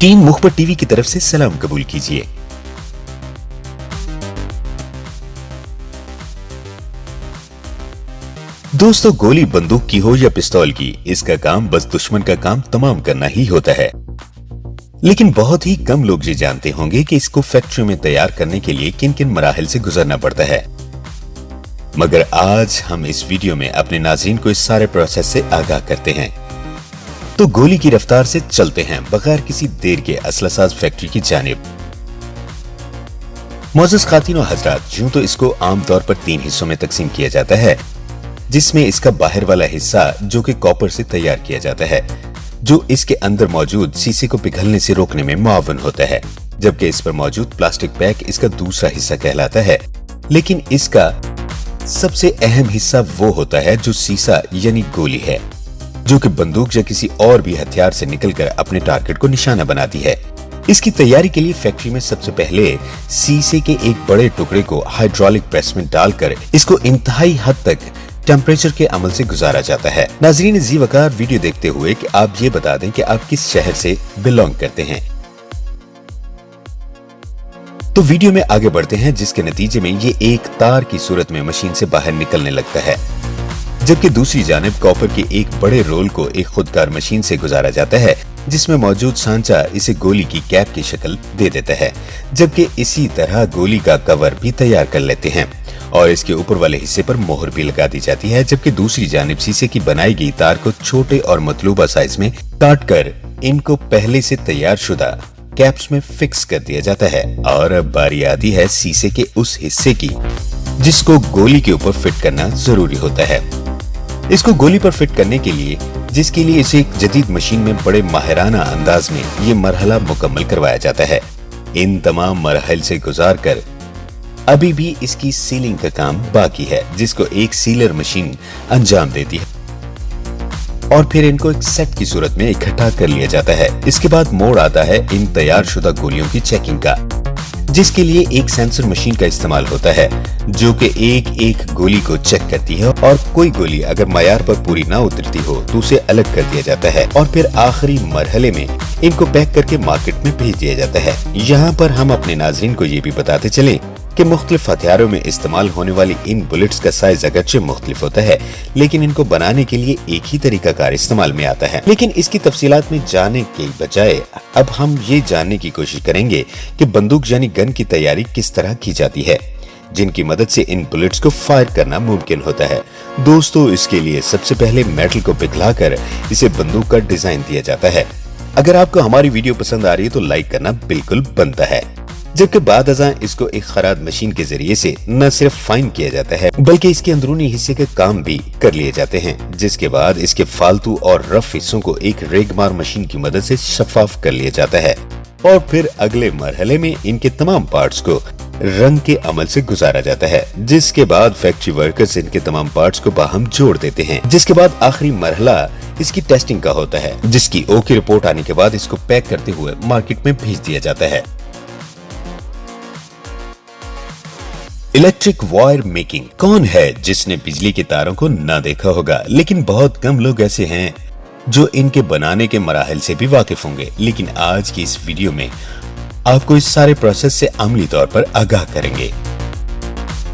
Team मुखबर TV की तरफ से सलाम कबूल कीजिए। दोस्तों, गोली बंदूक की हो या पिस्तौल की, इसका काम बस दुश्मन का काम तमाम करना ही होता है। लेकिन बहुत ही कम लोग ये जानते होंगे कि इसको फैक्ट्री में तैयार करने के लिए किन किन मराहिल से गुजरना पड़ता है। मगर आज हम इस वीडियो में अपने नाज़रीन को इस सारे प्रोसेस से आगाह करते हैं। तो गोली की रफ्तार से चलते हैं बगैर किसी देर के असलासाज फैक्ट्री की जानिब। मोअज़्ज़ज़ ख़ातिन और हज़रात, यूं तो इसको आमतौर पर 3 हिस्सों में तकसीम किया जाता है, जिसमें इसका बाहर वाला हिस्सा जो कि कॉपर से तैयार किया जाता है, जो इसके अंदर मौजूद शीशे को पिघलने से रोकने में मुआवन होता है, जबकि इस पर मौजूद प्लास्टिक पैक इसका दूसरा हिस्सा कहलाता है। लेकिन इसका सबसे अहम हिस्सा वो होता है जो शीशा यानी गोली है, जो कि बंदूक या किसी और भी हथियार से निकलकर अपने टारगेट को निशाना बनाती है। इसकी तैयारी के लिए फैक्ट्री में सबसे पहले शीशे के एक बड़े टुकड़े को हाइड्रोलिक प्रेस में डालकर इसको इंतहाई हद तक टेम्परेचर के अमल से गुजारा जाता है। नाज़रीन जी वकार, वीडियो देखते हुए कि आप ये बता दें कि आप किस शहर से बिलोंग करते हैं। तो वीडियो में आगे बढ़ते हैं, जिसके नतीजे में ये एक तार की सूरत में मशीन से बाहर निकलने लगता है, जबकि दूसरी जानिब कॉपर के एक बड़े रोल को एक खुदकार मशीन से गुजारा जाता है, जिसमें मौजूद सांचा इसे गोली की कैप की शक्ल दे देता है। जबकि इसी तरह गोली का कवर भी तैयार कर लेते हैं और इसके ऊपर वाले हिस्से पर मोहर भी लगा दी जाती है। जबकि दूसरी जानिब शीशे की बनाई गई तार को छोटे और मतलूबा साइज में काट कर इनको पहले से तैयार शुदा कैप्स में फिक्स कर दिया जाता है। और अब बारी आती है शीशे के उस हिस्से की जिसको गोली के ऊपर फिट करना जरूरी होता है। इसको गोली पर फिट करने के लिए, जिसके लिए इसे एक जदीद मशीन में बड़े माहिराना अंदाज में ये मरहला मुकम्मल करवाया जाता है। इन तमाम मरहल से गुजार कर अभी भी इसकी सीलिंग का काम बाकी है, जिसको एक सीलर मशीन अंजाम देती है और फिर इनको एक सेट की सूरत में इकट्ठा कर लिया जाता है। इसके बाद मोड़ आता है इन तैयार शुदा गोलियों की चेकिंग का, जिसके लिए एक सेंसर मशीन का इस्तेमाल होता है, जो कि एक एक गोली को चेक करती है और कोई गोली अगर मयार पर पूरी ना उतरती हो तो उसे अलग कर दिया जाता है और फिर आखिरी मरहले में इनको पैक करके मार्केट में भेज दिया जाता है। यहाँ पर हम अपने नाज़रीन को ये भी बताते चलें कि मुख्तलिफ हथियारों में इस्तेमाल होने वाली इन बुलेट्स का साइज अगरचे मुख्तलिफ होता है, लेकिन इनको बनाने के लिए एक ही तरीका कार इस्तेमाल में आता है। लेकिन इसकी तफसीलात में जाने के बजाय अब हम ये जानने की कोशिश करेंगे कि बंदूक यानी गन की तैयारी किस तरह की जाती है, जिनकी मदद से इन बुलेट्स को फायर करना मुमकिन होता है। दोस्तों, इसके लिए सबसे पहले मेटल को पिघलाकर इसे बंदूक का डिजाइन दिया जाता है। अगर आपको हमारी वीडियो पसंद आ रही है तो लाइक करना बिल्कुल बनता है। जबकि बाद अज़ां इसको एक खराद मशीन के जरिए से न सिर्फ फाइन किया जाता है, बल्कि इसके अंदरूनी हिस्से के काम भी कर लिए जाते हैं, जिसके बाद इसके फालतू और रफ हिस्सों को एक रेगमार मशीन की मदद से शफाफ कर लिया जाता है और फिर अगले मरहले में इनके तमाम पार्ट्स को रंग के अमल से गुजारा जाता है, जिसके बाद फैक्ट्री वर्कर्स इनके तमाम पार्ट्स को बाहम जोड़ देते हैं। जिसके बाद आखिरी मरहला इसकी टेस्टिंग का होता है, जिसकी ओके रिपोर्ट आने के बाद इसको पैक करते हुए मार्केट में भेज दिया जाता है। Electric wire making. कौन है जिसने बिजली के तारों को ना देखा होगा, लेकिन बहुत कम लोग ऐसे हैं जो इनके बनाने के मराहल से भी वाकिफ होंगे। लेकिन आज की इस वीडियो में आपको इस सारे प्रोसेस से अमली तौर पर आगाह करेंगे।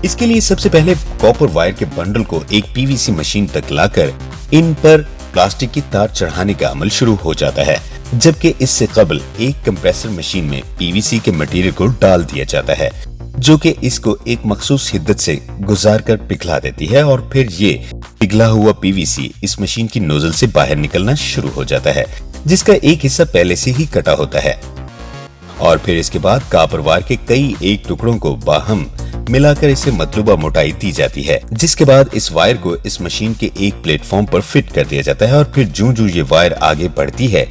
इसके लिए सबसे पहले कॉपर वायर के बंडल को एक पीवीसी मशीन तक लाकर इन पर प्लास्टिक की तार चढ़ाने का अमल शुरू हो जाता है, जबकि इससे कबल एक कंप्रेसर मशीन में पीवीसी के मटेरियल को डाल दिया जाता है, जो कि इसको एक मखसूस हिद्दत से गुजार कर पिघला देती है और फिर ये पिघला हुआ पीवीसी इस मशीन की नोजल से बाहर निकलना शुरू हो जाता है, जिसका एक हिस्सा पहले से ही कटा होता है। और फिर इसके बाद कॉपर वायर के कई एक टुकड़ों को बाहम मिलाकर इसे मतलूबा मोटाई दी जाती है, जिसके बाद इस वायर को इस मशीन के एक प्लेटफॉर्म पर फिट कर दिया जाता है और फिर जूं-जूं ये वायर आगे बढ़ती है,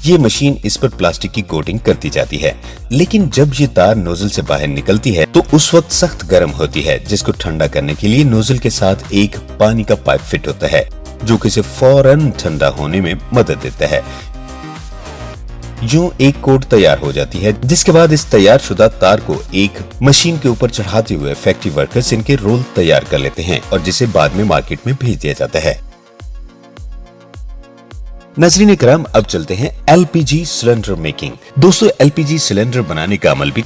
ये मशीन इस पर प्लास्टिक की कोटिंग करती जाती है। लेकिन जब ये तार नोजल से बाहर निकलती है तो उस वक्त सख्त गर्म होती है, जिसको ठंडा करने के लिए नोजल के साथ एक पानी का पाइप फिट होता है, जो कि इसे फौरन ठंडा होने में मदद देता है। यूं एक कोट तैयार हो जाती है, जिसके बाद इस तैयार शुदा तार को एक मशीन के ऊपर चढ़ाते हुए फैक्ट्री वर्कर्स इनके रोल तैयार कर लेते हैं और जिसे बाद में मार्केट में भेज दिया जाता है। नाज़रीन करम, अब चलते हैं LPG सिलेंडर मेकिंग। दोस्तों, LPG सिलेंडर बनाने का अमल भी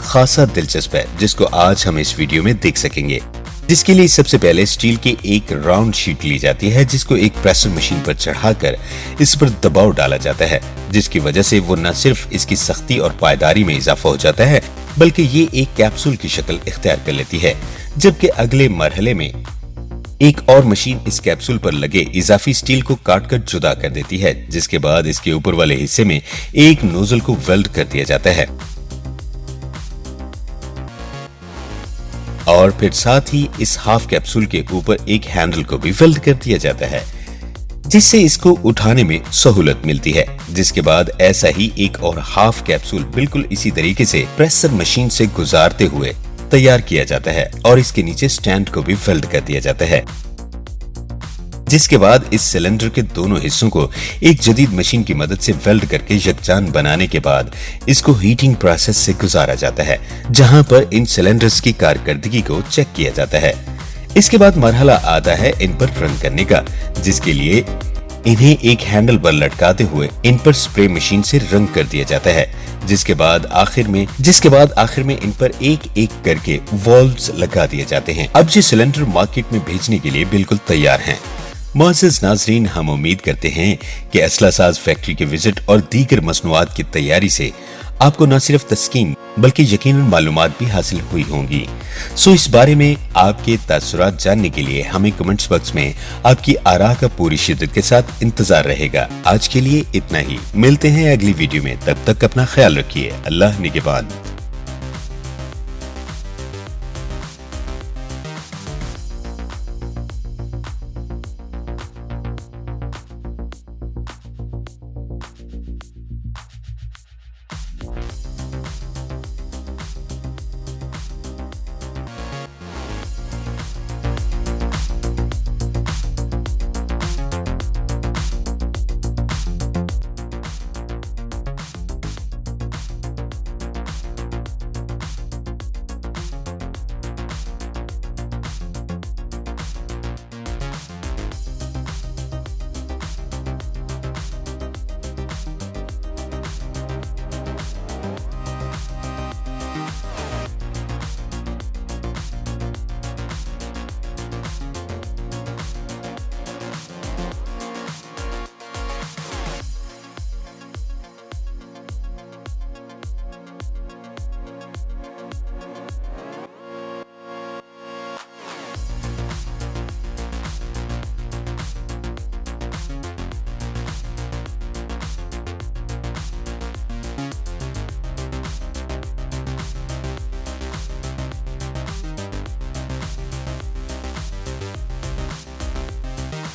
खासा दिलचस्प है, जिसको आज हम इस वीडियो में देख सकेंगे। जिसके लिए सबसे पहले स्टील की एक राउंड शीट ली जाती है, जिसको एक प्रेशर मशीन पर चढ़ाकर इस पर दबाव डाला जाता है, जिसकी वजह से वो न सिर्फ इसकी सख्ती और पायदारी में इजाफा हो जाता है, बल्कि ये एक कैप्सूल की शक्ल इख्तियार कर लेती है। जबकि अगले मरहले में एक और मशीन इस कैप्सूल पर लगे इजाफी स्टील को काट कर जुदा कर देती है, जिसके बाद इसके ऊपर वाले हिस्से में एक नोजल को वेल्ड कर दिया जाता है और फिर साथ ही इस हाफ कैप्सूल के ऊपर एक हैंडल को भी वेल्ड कर दिया जाता है, जिससे इसको उठाने में सहूलत मिलती है। जिसके बाद ऐसा ही एक और हाफ कैप्सूल बिल्कुल इसी तरीके से प्रेशर मशीन से गुजारते हुए तैयार किया जाता है और इसके नीचे स्टैंड को भी वेल्ड कर दिया जाता है। जिसके बाद इस सिलेंडर के दोनों हिस्सों को एक जदीद मशीन की मदद से वेल्ड करके यकजान बनाने के बाद इसको हीटिंग प्रोसेस से गुजारा जाता है, जहां पर इन सिलेंडर्स की कारकर्दगी को चेक किया जाता है। इसके बाद मरहला आता है इन पर रंग करने का, जिसके लिए इन्हें एक हैंडल पर लटकाते हुए इन पर स्प्रे मशीन से रंग कर दिया जाता है। जिसके बाद आखिर में इन पर एक एक करके वॉल्व्स लगा दिए जाते हैं। अब ये सिलेंडर मार्केट में भेजने के लिए बिल्कुल तैयार हैं। मुअज़्ज़िज़ नाज़रीन, हम उम्मीद करते हैं कि असलासाज फैक्ट्री के विजिट और दीगर मसनूआत की तैयारी से आपको न सिर्फ तस्कीन बल्कि यकीनन मालूमात भी हासिल हुई होंगी। सो इस बारे में आपके तासुरात जानने के लिए हमें कमेंट्स बॉक्स में आपकी आरा का पूरी शिद्दत के साथ इंतजार रहेगा। आज के लिए इतना ही, मिलते हैं अगली वीडियो में, तब तक अपना ख्याल रखिए। अल्लाह निगहबान।